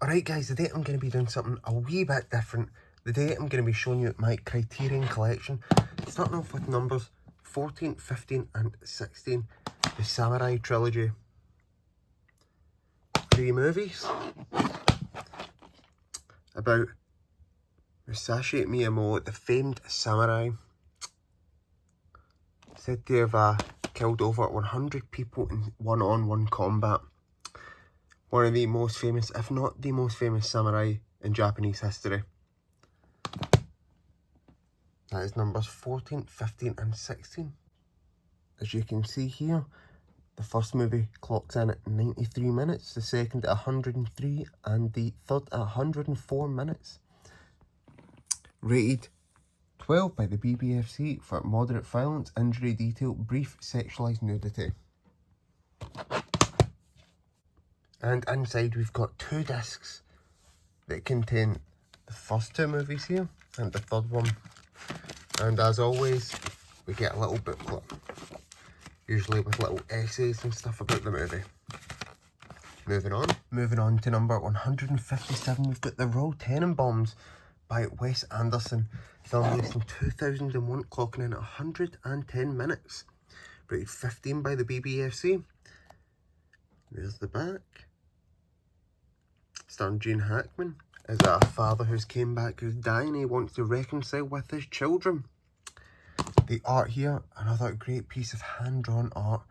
Alright guys, today I'm going to be doing something a wee bit different. Today I'm going to be showing you my Criterion collection. Starting off with numbers 14, 15 and 16. The Samurai Trilogy. 3 movies about Musashi Miyamoto, the famed samurai, said to have killed over 100 people in one-on-one combat. One of the most famous, if not the most famous samurai in Japanese history. That is numbers 14, 15 and 16. As you can see here, the first movie clocks in at 93 minutes, the second at 103 and the third at 104 minutes. Rated 12 by the BBFC for moderate violence, injury detail, brief sexualised nudity. And inside we've got 2 discs that contain the first 2 movies here and the third one. And as always, we get a little booklet, usually with little essays and stuff about the movie. Moving on to number 157, we've got The Royal Tenenbaums by Wes Anderson, film released in 2001, clocking in at 110 minutes. Rated 15 by the BBFC. There's the back. Starring Gene Hackman as a father who's came back, who's dying. He wants to reconcile with his children. The art here, another great piece of hand-drawn art.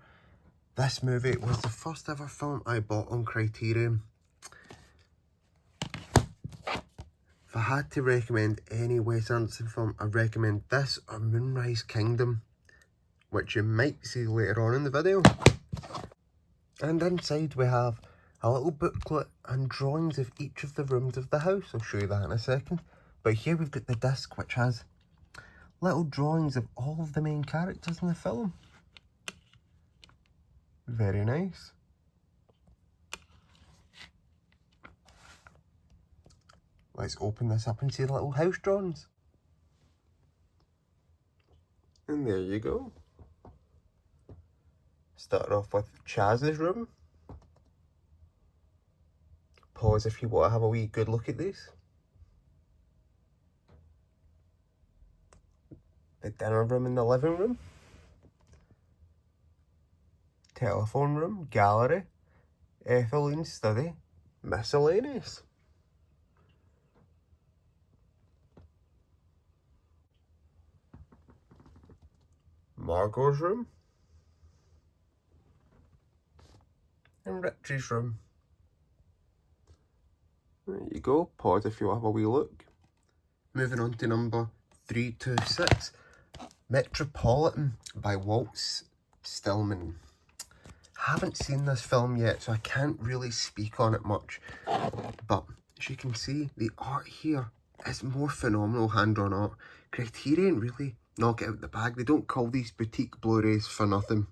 This movie was the first ever film I bought on Criterion. If I had to recommend any Wes Anderson film, I'd recommend this or Moonrise Kingdom, which you might see later on in the video. And inside we have a little booklet and drawings of each of the rooms of the house. I'll show you that in a second. But here we've got the disc, which has little drawings of all of the main characters in the film. Very nice. Let's open this up and see the little house drawings. And there you go. Starting off with Chaz's room. Pause if you want to have a wee good look at these. The dinner room and the living room. Telephone room, gallery, Ethelyn's study, miscellaneous. Margot's room. And Richie's room. There you go, pause if you want to have a wee look. Moving on to number 326, Metropolitan by Walt Stillman. Haven't seen this film yet, so I can't really speak on it much. But as you can see, the art here is more phenomenal hand-drawn art. Criterion really knock it out the bag. They don't call these boutique Blu-rays for nothing.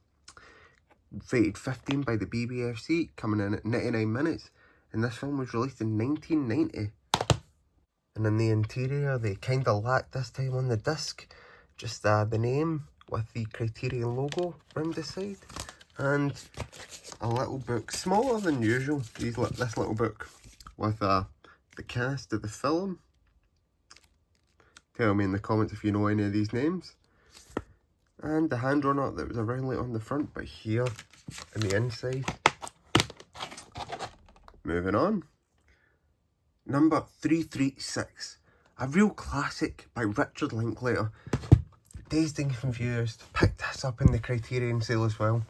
Rated 15 by the BBFC, coming in at 99 minutes. And this film was released in 1990. And in the interior, they kind of lacked this time on the disc. Just the name with the Criterion logo around the side. And a little book, smaller than usual. This little book with the cast of the film. Tell me in the comments if you know any of these names. And the hand-drawn art that was originally on the front, but here on the inside. Moving on. Number 336. A real classic by Richard Linklater. Dazed and Confused. Picked this up in the Criterion sale as well.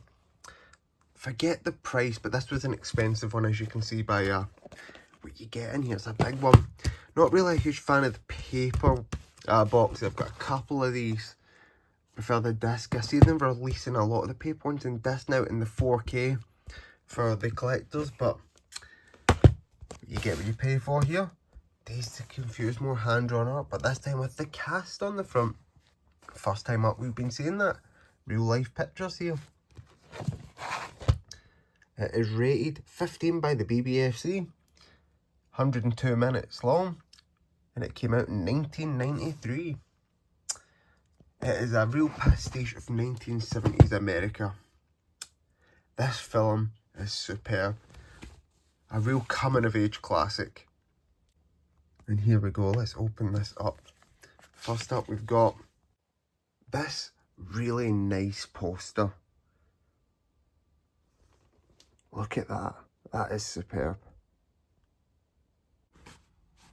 Forget the price, but this was an expensive one, as you can see by what you get in here. It's a big one. Not really a huge fan of the paper box. I've got a couple of these. Prefer the disc. I see them releasing a lot of the paper ones in disc now in the 4K for the collectors, but you get what you pay for here. Dazed and Confused, more hand-drawn art, but this time with the cast on the front. First time up we've been seeing that. Real life pictures here. It is rated 15 by the BBFC. 102 minutes long. And it came out in 1993. It is a real pastiche of 1970s America. This film is superb. A real coming-of-age classic. And here we go, let's open this up. First up, we've got this really nice poster. Look at that. That is superb.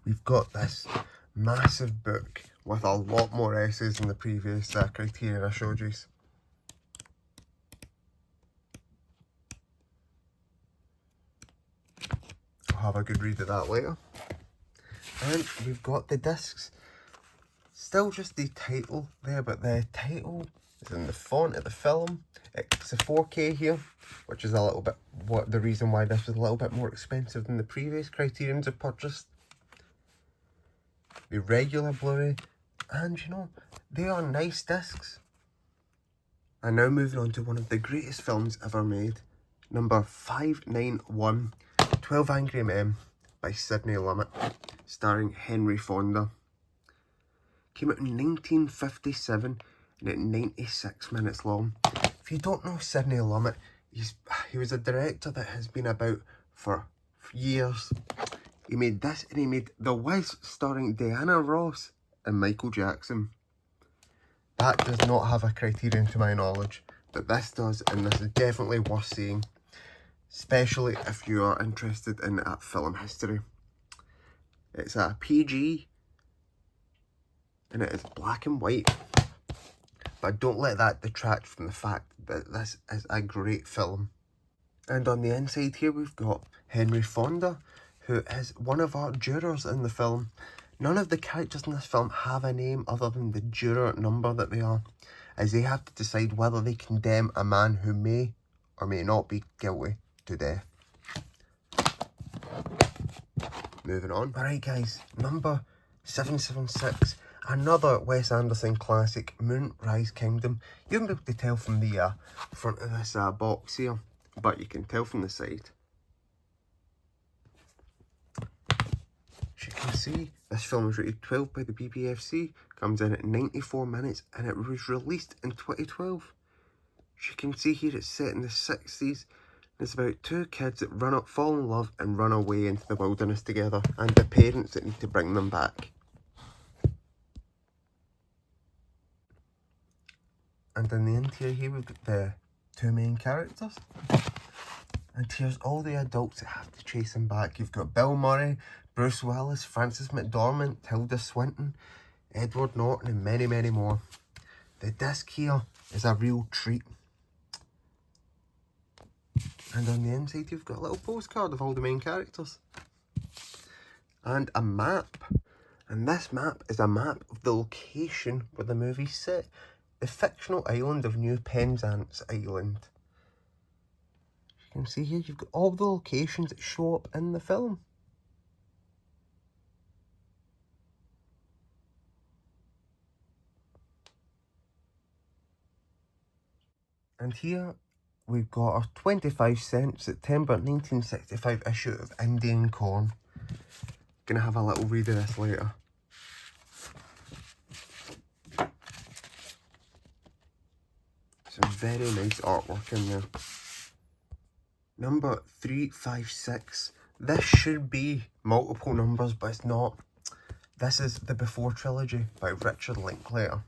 We've got this massive book with a lot more essays than the previous Criterion I showed you. I'll have a good read of that later. And we've got the discs. Still just the title there, but the title is in the font of the film. It's a 4K here, which is a little bit the reason why this was a little bit more expensive than the previous Criterions I've purchased. The regular Blu-ray, and you know, they are nice discs. And now moving on to one of the greatest films ever made, number 591, 12 Angry Men by Sidney Lumet, starring Henry Fonda. Came out in 1957 and at 96 minutes long. If you don't know Sidney Lumet, he was a director that has been about for years. He made this and he made The Wiz starring Diana Ross and Michael Jackson. That does not have a Criterion to my knowledge, but this does, and this is definitely worth seeing, especially if you are interested in film history. It's a PG and it is black and white, but don't let that detract from the fact that this is a great film. And on the inside here we've got Henry Fonda, who is one of our jurors in the film. None of the characters in this film have a name other than the juror number that they are, as they have to decide whether they condemn a man who may or may not be guilty to death. Moving on. Alright guys, number 776, another Wes Anderson classic, Moonrise Kingdom. You won't be able to tell from the front of this box here, but you can tell from the side. As you can see, this film was rated 12 by the BBFC, comes in at 94 minutes, and it was released in 2012. As you can see here, it's set in the 60s. It's about two kids that fall in love and run away into the wilderness together, and the parents that need to bring them back. And in the interior here, we've got the two main characters. And here's all the adults that have to chase them back. You've got Bill Murray, Bruce Willis, Frances McDormand, Tilda Swinton, Edward Norton, and many, many more. The disc here is a real treat. And on the inside, you've got a little postcard of all the main characters. And a map. And this map is a map of the location where the movie's set. The fictional island of New Penzance Island. You can see here, you've got all the locations that show up in the film. And here we've got our 25-cent September 1965 issue of Indian Corn. Gonna have a little read of this later. Some very nice artwork in there. Number 356. This should be multiple numbers, but it's not. This is the Before trilogy by Richard Linklater.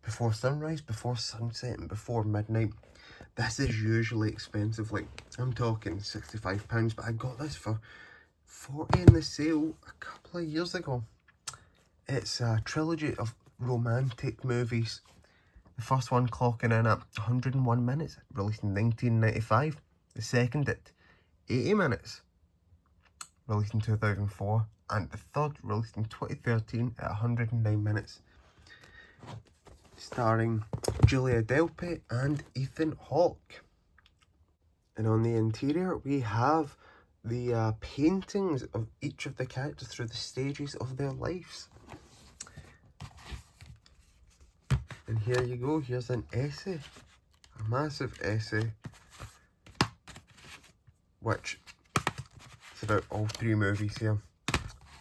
Before Sunrise, Before Sunset, and Before Midnight. This is usually expensive, like I'm talking £65, but I got this for £40 in the sale a couple of years ago. It's a trilogy of romantic movies. The first one clocking in at 101 minutes, released in 1995. The second at 80 minutes, released in 2004. And the third, released in 2013 at 109 minutes. Starring Julia Delpy and Ethan Hawke. And on the interior, we have the paintings of each of the characters through the stages of their lives. And here you go, here's an essay, a massive essay, which is about all three movies here.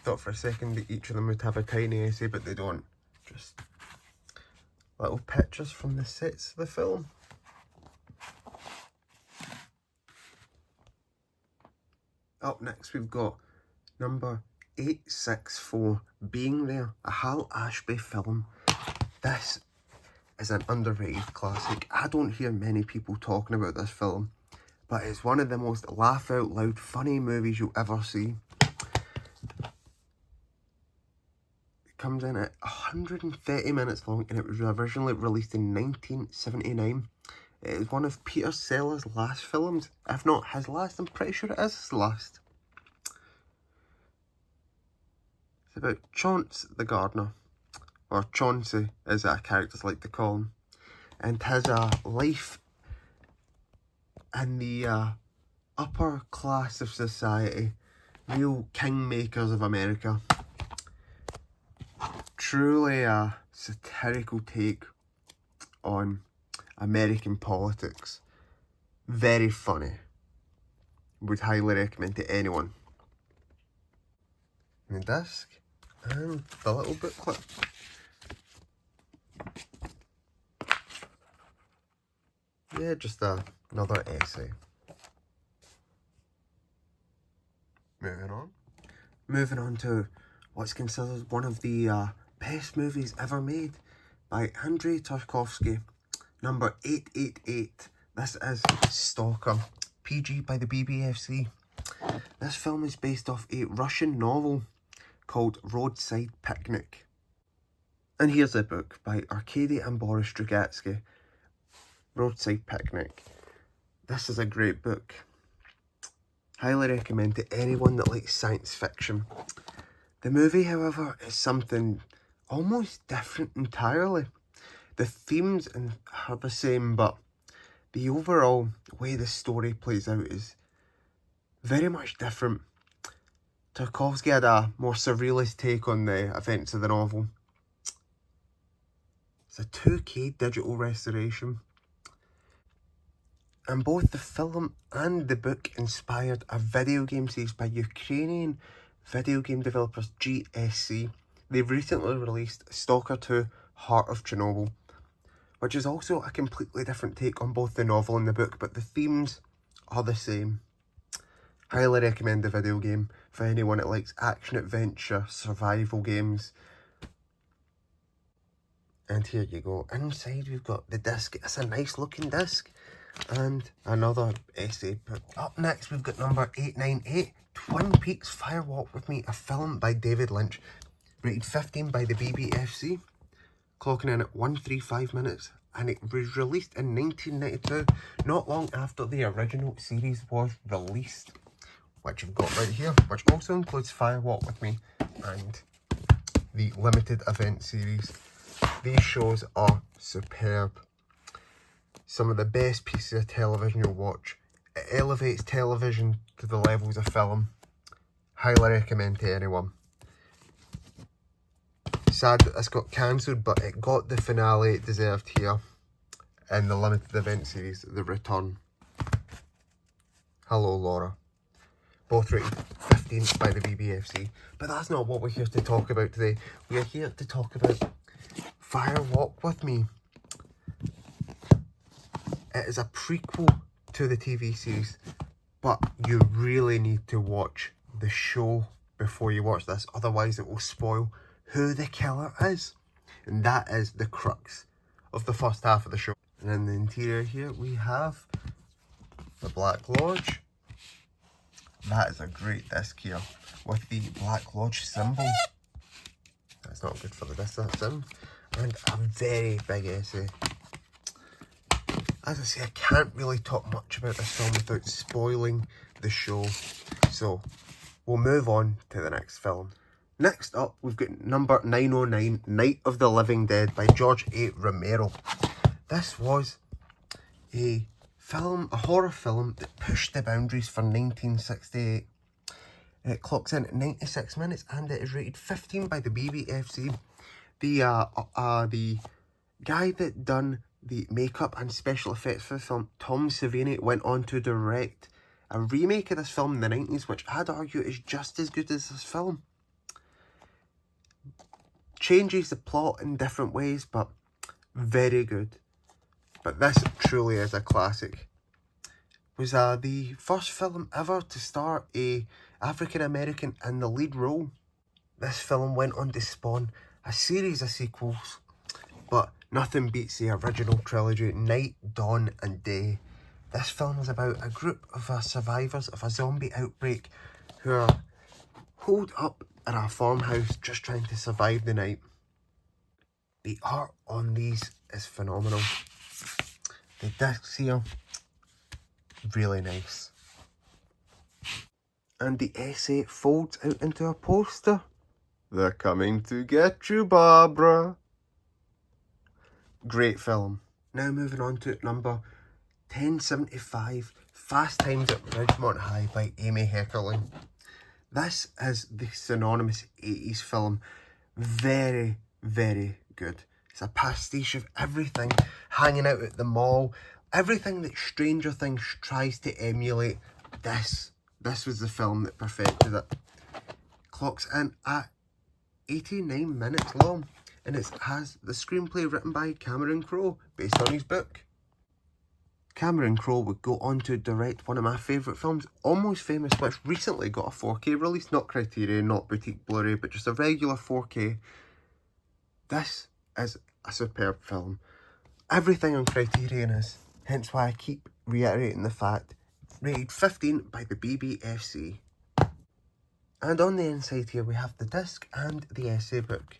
Thought for a second that each of them would have a tiny essay, but they don't. Just little pictures from the sets of the film. Up next we've got number 864, Being There, a Hal Ashby film. This is an underrated classic. I don't hear many people talking about this film, but it's one of the most laugh out loud funny movies you'll ever see. It comes in at 130 minutes long and it was originally released in 1979. It is one of Peter Sellers' last films. If not his last, I'm pretty sure it is his last. It's about Chauncey the gardener, or Chauncey as characters like to call him, and his life in the upper class of society, real kingmakers of America. Truly a satirical take on American politics. Very funny. Would highly recommend to anyone. The disc and the little booklet. Yeah, just another essay. Moving on to what's considered one of the best movies ever made by Andrei Tarkovsky. Number 888. This is Stalker. PG by the BBFC. This film is based off a Russian novel called Roadside Picnic. And here's a book by Arkady and Boris Strugatsky. Roadside Picnic. This is a great book. Highly recommend to anyone that likes science fiction. The movie, however, is something almost different entirely. The themes are the same, but the overall way the story plays out is very much different. Tarkovsky had a more surrealist take on the events of the novel. It's a 2K digital restoration. And both the film and the book inspired a video game series by Ukrainian video game developers GSC. They've recently released Stalker 2 Heart of Chernobyl, which is also a completely different take on both the novel and the book, but the themes are the same. Highly recommend the video game for anyone that likes action-adventure survival games. And here you go. Inside we've got the disc. It's a nice looking disc. And another essay book. Up next we've got number 898, Twin Peaks Fire Walk With Me, a film by David Lynch. Rated 15 by the BBFC. Clocking in at 135 minutes. And it was released in 1992, not long after the original series was released. Which I've got right here, which also includes Fire Walk With Me and the limited event series. These shows are superb. Some of the best pieces of television you'll watch. It elevates television to the levels of film. Highly recommend to anyone. Sad that this got cancelled, but it got the finale it deserved here in the limited event series, The Return. Hello, Laura. Both rated 15 by the BBFC. But that's not what we're here to talk about today. We are here to talk about Fire Walk With Me. It is a prequel to the TV series, but you really need to watch the show before you watch this, otherwise it will spoil who the killer is. And that is the crux of the first half of the show. And in the interior here we have the Black Lodge. That is a great disc here with the Black Lodge symbol. That's not good for the disc that's in. And a very big essay. As I say, I can't really talk much about this film without spoiling the show. So we'll move on to the next film. Next up, we've got number 909, Night of the Living Dead by George A. Romero. This was a horror film that pushed the boundaries for 1968. It clocks in at 96 minutes and it is rated 15 by the BBFC. The guy that done the makeup and special effects for the film, Tom Savini, went on to direct a remake of this film in the 90s, which I'd argue is just as good as this film. Changes the plot in different ways, but very good. But this truly is a classic. was the first film ever to star a African American in the lead role. This film went on to spawn a series of sequels, but nothing beats the original trilogy, Night, Dawn and Day. This film is about a group of survivors of a zombie outbreak who are holed up in a farmhouse just trying to survive the night. The art on these is phenomenal. The discs here, really nice. And the essay folds out into a poster. They're coming to get you, Barbara. Great film. Now moving on to number 1075, Fast Times at Ridgemont High by Amy Heckerling. This is the synonymous 80s film. Very, very good. It's a pastiche of everything. Hanging out at the mall. Everything that Stranger Things tries to emulate. This was the film that perfected it. Clocks in at 89 minutes long. And it has the screenplay written by Cameron Crowe, based on his book. Cameron Crowe would go on to direct one of my favourite films, Almost Famous, which recently got a 4K release. Not Criterion, not boutique Blu-ray, but just a regular 4K. This is a superb film. Everything on Criterion is. Hence why I keep reiterating the fact. Rated 15 by the BBFC. And on the inside here we have the disc and the essay book.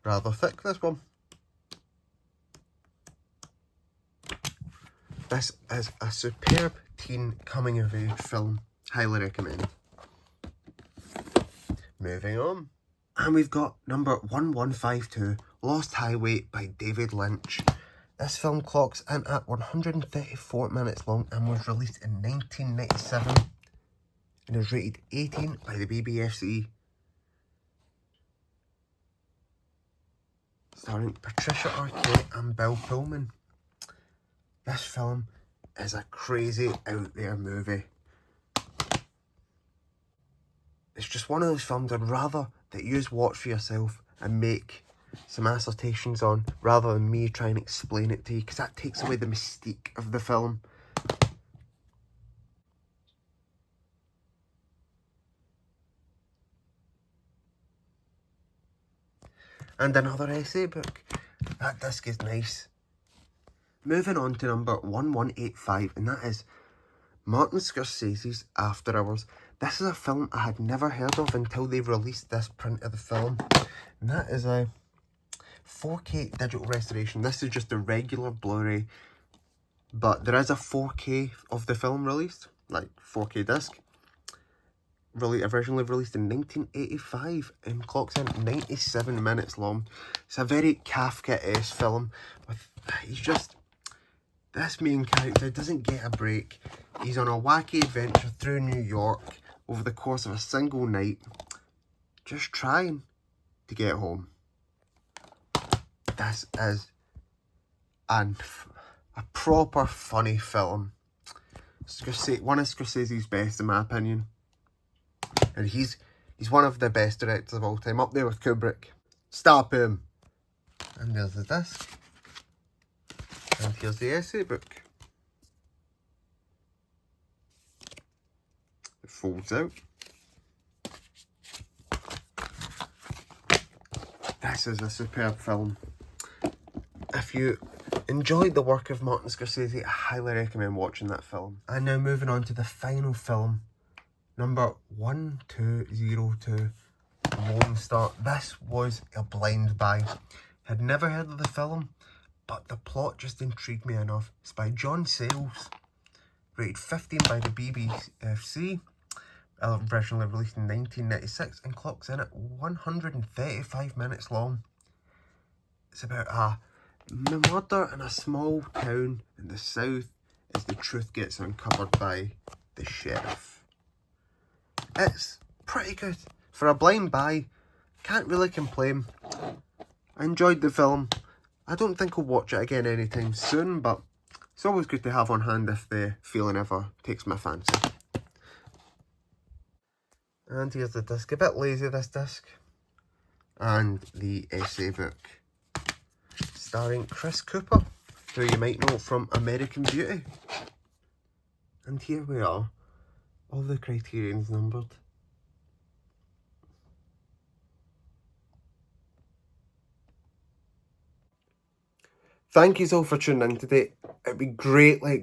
Rather thick, this one. This is a superb teen coming of age film. Highly recommend. Moving on. And we've got number 1152, Lost Highway by David Lynch. This film clocks in at 134 minutes long and was released in 1997. And is rated 18 by the BBFC. Starring Patricia Arquette and Bill Pullman. This film is a crazy out there movie. It's just one of those films I'd rather that you watch for yourself and make some assertions on, rather than me try and explain it to you, because that takes away the mystique of the film. And another essay book. That disc is nice. Moving on to number 1185, and that is Martin Scorsese's After Hours. This is a film I had never heard of until they released this print of the film. And that is a 4K digital restoration. This is just a regular Blu-ray, but there is a 4K of the film released, like 4K disc. Originally released in 1985 and clocks in 97 minutes long. It's a very Kafka-esque film. This main character doesn't get a break. He's on a wacky adventure through New York over the course of a single night, just trying to get home. This is a proper funny film. One of Scorsese's best in my opinion. And he's one of the best directors of all time, up there with Kubrick. Stop him! And there's the disc. And here's the essay book. It folds out. This is a superb film. If you enjoyed the work of Martin Scorsese, I highly recommend watching that film. And now moving on to the final film. Number 1202, Lone Star. This was a blind buy. Had never heard of the film, but the plot just intrigued me enough. It's by John Sayles, rated 15 by the BBFC, originally released in 1996, and clocks in at 135 minutes long. It's about a murder in a small town in the south as the truth gets uncovered by the sheriff. It's pretty good. For a blind buy, can't really complain. I enjoyed the film. I don't think I'll watch it again anytime soon, but it's always good to have on hand if the feeling ever takes my fancy. And here's the disc. A bit lazy, this disc. And the essay book. Starring Chris Cooper, who you might know from American Beauty. And here we are, all the Criterions numbered. Thank you all for tuning in today. It'd be greatly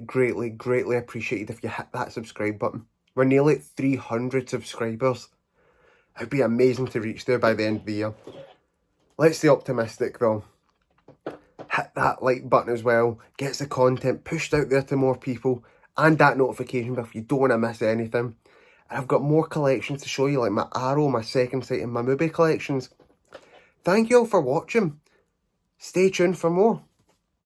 appreciated if you hit that subscribe button. We're nearly at 300 subscribers. It'd be amazing to reach there by the end of the year. Let's stay optimistic though. Hit that like button as well. Gets the content pushed out there to more people. And that notification bell if you don't want to miss anything. And I've got more collections to show you, like my Arrow, my Second Sight and my movie collections. Thank you all for watching. Stay tuned for more.